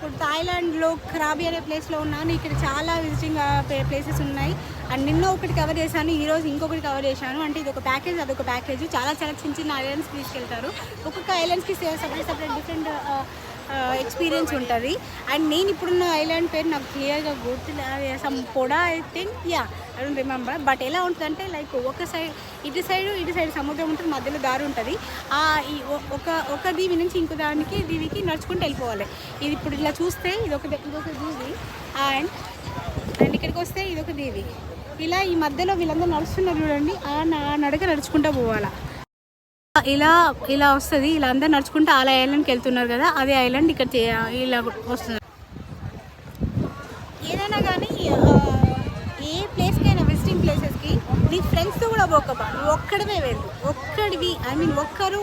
ఇప్పుడు థాయిలాండ్లో క్రాబీ అనే ప్లేస్లో ఉన్నాను. ఇక్కడ చాలా విజిటింగ్ ప్లేసెస్ ఉన్నాయి. అండ్ నిన్న ఒకటి కవర్ చేశాను, ఈరోజు ఇంకొకటి కవర్ చేశాను. అంటే ఇది ఒక ప్యాకేజ్, అదొక ప్యాకేజ్. చాలా చాలా చిన్న చిన్న ఐలాండ్స్కి తీసుకెళ్తారు. ఒక్కొక్క ఐలాండ్స్కి సపరేట్ డిఫరెంట్ ఎక్స్పీరియన్స్ ఉంటుంది. అండ్ నేను ఇప్పుడున్న ఐలాండ్ పేరు నాకు క్లియర్గా గుర్తులేదు. Some Poda I think, yeah I don't remember. But ఎలా ఉంటుందంటే లైక్ ఇటు సైడ్ సముద్రం ఉంటుంది, మధ్యలో దారి ఉంటుంది. ఒక దీవి నుంచి ఇంకో దీవికి నడుచుకుంటూ వెళ్ళిపోవాలి. ఇది ఇప్పుడు ఇలా చూస్తే ఇదొక దీవి, అండ్ ఇక్కడికి వస్తే ఇదొక దీవి. ఇలా ఈ మధ్యలో వీళ్ళందరూ నడుస్తున్నారు చూడండి, ఆ నడక నడుచుకుంటూ పోవాలా. ఇలా వస్తుంది. ఇలా అందరు నడుచుకుంటూ అలా ఐలాండ్కి వెళ్తున్నారు కదా, అదే ఐలాండ్ ఇక్కడ ఇలా వస్తుంది. ఏదైనా కానీ ఏ ప్లేస్కైనా విజిటింగ్ ప్లేసెస్కి నీ ఫ్రెండ్స్తో కూడా పోకబా, నువ్వు ఒక్కడమే వెళ్ళు. ఒక్కడివి ఐ మీన్ ఒక్కరు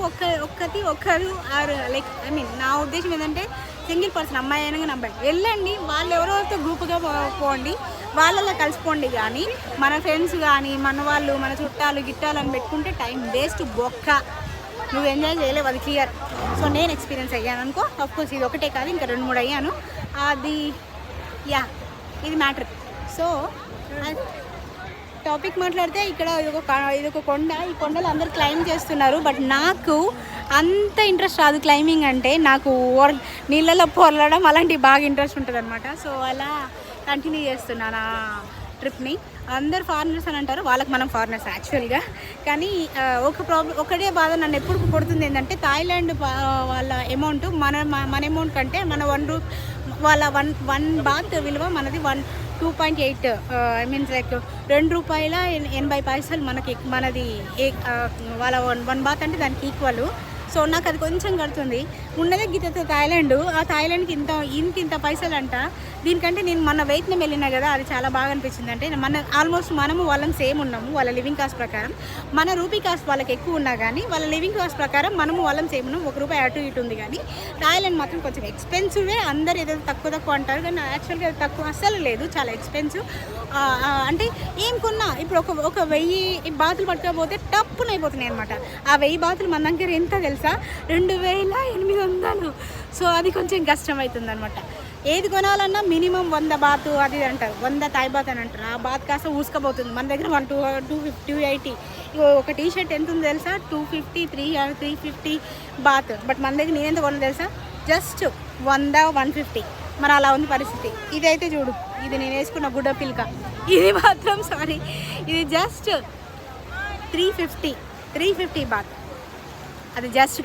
ఆర్ లైక్ ఐ మీన్ నా ఉద్దేశం ఏంటంటే సింగిల్ పర్సన్, అమ్మాయి అయినా కానీ అబ్బాయి వెళ్ళండి. వాళ్ళు ఎవరెవరితో గ్రూప్గా పోండి, వాళ్ళలో కలిసిపోండి. కానీ మన ఫ్రెండ్స్ కానీ మన చుట్టాలు గిట్టాలు అని పెట్టుకుంటే టైం వేస్ట్, బొక్క. నువ్వు ఎంజాయ్ చేయలేవు, అది క్లియర్. సో నేను ఎక్స్పీరియన్స్ అయ్యాను అనుకో. అఫ్కోర్స్ ఇది ఒకటే కాదు, ఇంకా 2-3 అయ్యాను. అది ఇది మ్యాటర్. సో టాపిక్ మాట్లాడితే ఇక్కడ ఇదొక కొండ. ఈ కొండలు అందరు క్లైంబ్ చేస్తున్నారు. బట్ నాకు అంత ఇంట్రెస్ట్ రాదు క్లైంబింగ్ అంటే. నాకు నీళ్ళలో పొరలడం అలాంటివి బాగా ఇంట్రెస్ట్ ఉంటుంది అనమాట. సో అలా కంటిన్యూ చేస్తున్నాను ఆ ట్రిప్ని. అందరు ఫారినర్స్ అని అంటారు, వాళ్ళకి మనం ఫారినర్స్ యాక్చువల్గా. కానీ ఒకటే బాధ నన్ను ఎప్పుడు కొడుతుంది ఏంటంటే థాయిలాండ్ వాళ్ళ అమౌంట్ మన అమౌంట్ కంటే మన వాళ్ళ వన్ బాత్ విలువ మనది 2.8 ఐ మీన్స్ లైక్ ₹2.80 మనది వాళ్ళ 1 బాత్ అంటే దానికి ఈక్వల్. సో నాకు అది కొంచెం కడుతుంది. ఉన్నదే గీత థాయిలాండ్, ఆ థాయిలాండ్కి ఇంత పైసలు అంట. దీనికంటే నేను మన వియత్నాం వెళ్ళినా కదా, అది చాలా బాగా అనిపించింది. అంటే ఆల్మోస్ట్ మనము వాళ్ళని సేమ్ ఉన్నాము వాళ్ళ లివింగ్ కాస్ట్ ప్రకారం. మన రూపీ కాస్ట్ వాళ్ళకి ఎక్కువ ఉన్నా కానీ వాళ్ళ లివింగ్ కాస్ట్ ప్రకారం మనము వాళ్ళని సేమ్ ఉన్నాము. ₹1 అటు ఇటు ఉంది. కానీ థాయిలాండ్ మాత్రం కొంచెం ఎక్స్పెన్సివే. అందరు ఏదో తక్కువ అంటారు, కానీ యాక్చువల్గా తక్కువ అస్సలు లేదు, చాలా ఎక్స్పెన్సివ్. అంటే ఏం కొన్నా ఇప్పుడు ఒక 1000 బాతులు పట్టుకపోతే టప్పున అయిపోతున్నాయి అనమాట. ఆ 1000 బాతులు మన దగ్గర ఎంత తెలుసా, 2800. సో అది కొంచెం కష్టం అవుతుంది అనమాట. ఏది కొనాలన్నా మినిమం 100 బాతు అది అంటారు, 100 థాయ్ బాత్ అని అంటారు. ఆ బాత్ కాస్త ఊసుకపోతుంది. మన దగ్గర 280. ఒక టీ షర్ట్ ఎంత ఉంది తెలుసా, 250, 350 బాత్. బట్ మన దగ్గర నేనెంత కొన్నా తెలుసా, జస్ట్ 100, 150. మరి అలా ఉంది పరిస్థితి. ఇదైతే చూడు, ఇది నేను వేసుకున్న గుడ్డ పిల్క, ఇది మాత్రం ఇది జస్ట్ 350 బాత్. అది జస్ట్